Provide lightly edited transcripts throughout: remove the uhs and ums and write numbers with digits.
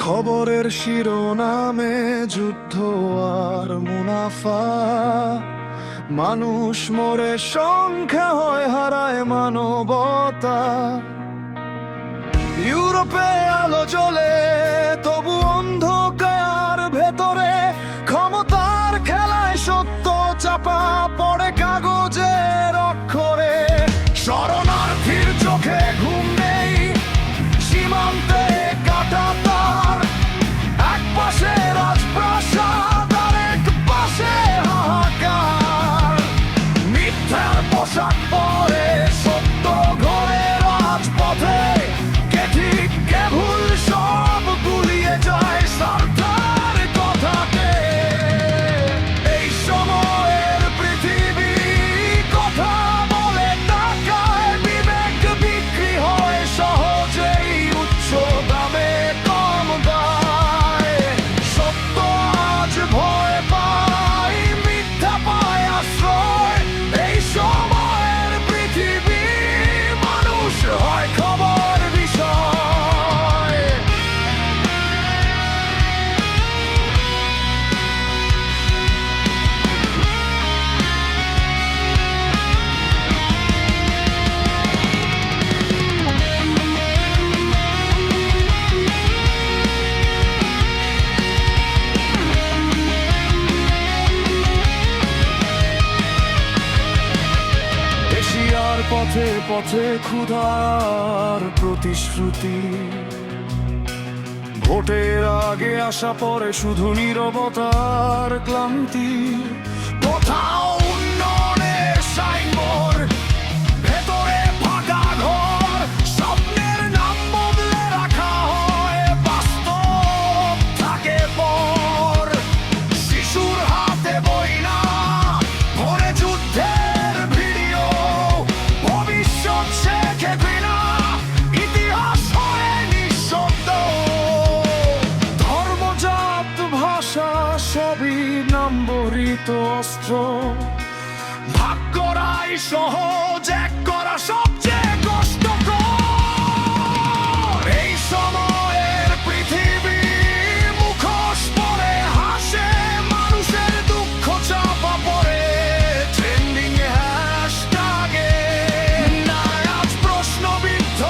খবরের শিরোনামে যুদ্ধ আর মুনাফা, মানুষ মরে সংখ্যা হয় হারায় মানবতা। ইউরোপে আলো জ্বলে তবু অন্ধকার ভেতরে, ক্ষমতার খেলায় সত্য চাপা পড়ে কাগজের অক্ষরে। শরণার্থীর চোখে ঘুম নেই, সীমান্তে কাটা তার, এক পাশে রাজপ্রাসাদ আর এক পাশে হাহাকার। মিথ্যার পোশাক পরে সত্য ঘরে রাজপথে, কে ঠিক কে ভুল সব গুলিয়ে যায় স্বার্থের কথাতে। এই সময়ের পৃথিবী কথা বলে টাকায়, বিবেক বিক্রি হয় সহজেই উচ্চ দামে কম দায়। সত্য আজ ভয় পায়, মিথ্যা পায় আশ্রয়। এই সময়ের পৃথিবী মানুষ হয় খবর বিষয়। এশিয়ার পথে পথে ক্ষুধার প্রতিশ্রুতি, ভোটের আগে আসা পরে শুধু নীরবতার ক্লান্তি। কোথাও উন্নয়নের সাইনবোর্ড, ভেতরে ফাঁকা ঘর, স্বপ্নের নাম বদলে রাখা হয়, বাস্তব থাকে পর। শিশুর হাতে বই না, ঘরে যুদ্ধের ভিডিও, ভবিষ্যৎ শেখে ঘৃণা, ইতিহাস হয় নিঃশব্দ। ধর্মজাত ভাষা সবই নম্বরিত অস্ত্র, ভাগ করাই সহজ, এক করা সবচেয়ে কষ্টকর। এই সময়ের পৃথিবী মুখোশ পরে হাসে, মানুষের দুঃখ চাপা পড়ে ট্রেন্ডিং হ্যাশট্যাগে। ন্যায় আজ প্রশ্নবিদ্ধ,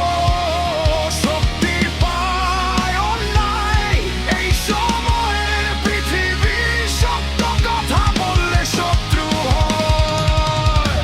শক্তি পায় অন্যায়। এই সময়ের পৃথিবী সত্য কথা বললে শত্রু হয়।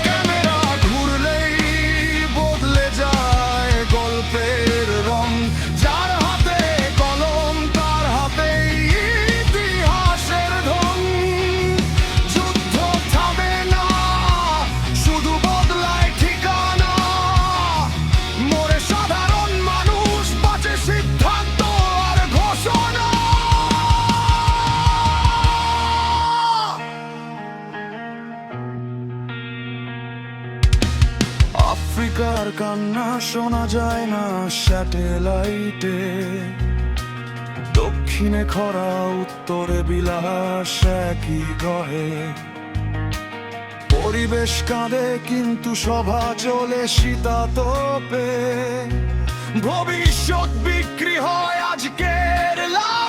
ক্যামেরা ঘুরলেই বদলে যায় গল্পের রং, যার হাতে কলম তার হাতেই ইতিহাসের ধন। যুদ্ধ থামে না, শুধু বদলায় ঠিকানা, মরে সাধারণ মানুষ, বাঁচে সিদ্ধান্ত আর ঘোষণা। আফ্রিকার কান্না শোনা যায় না স্যাটেলাইটে, দক্ষিণে খরা উত্তরে বিলাস একই গ্রহে। পরিবেশ কাঁদে কিন্তু সভা চলে শীতাতপে, ভবিষ্যৎ বিক্রি হয় আজকের লাভ